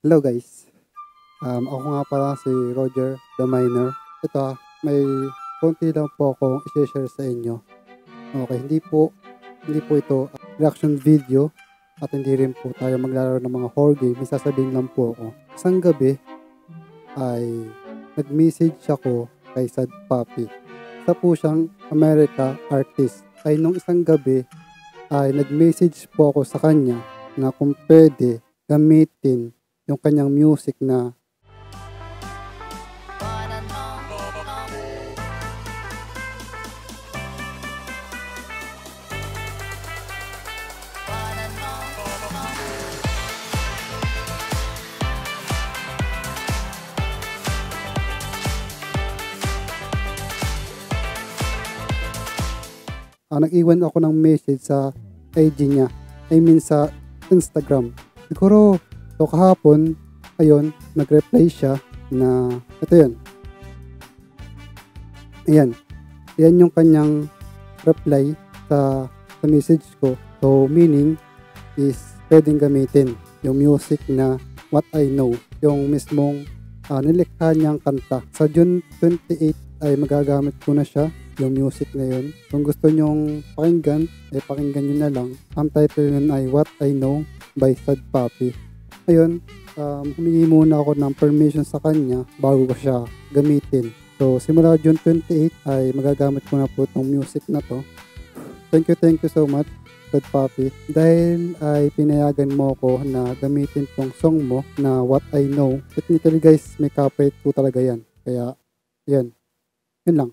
Hello guys, ako nga pala si Roger the Miner. Ito may konti lang po akong i-share sa inyo. Okay, hindi po ito reaction video at hindi rin po tayo maglalaro ng mga horror game. May sasabihin lang po ako. Isang gabi ay nag-message ako kay Sad Papi. Isa po siyang America artist. Ay nung isang gabi ay nag-message po ako sa kanya na kung pwede gamitin yung kanyang music na nag-iwan ako ng message sa IG niya. I mean sa Instagram. Siguro so kahapon, ayun, nag-reply siya na ito yun. Ayan yung kanyang reply sa message ko. So meaning is pwedeng gamitin yung music na What I Know, yung mismong nilikha niyang kanta. Sa June 28 ay magagamit ko na siya, yung music na yun. Kung gusto nyong pakinggan, ay pakinggan nyo na lang. Ang title nun ay What I Know by Sad Papi. Ayun, humingi muna ako ng permission sa kanya bago ko siya gamitin. So, simula June 28 ay magagamit ko na po itong music na to. Thank you so much, Sad Papi. Dahil ay pinayagan mo ako na gamitin tong song mo na What I Know. Technically guys, may copyright po talaga yan. Kaya, yan lang.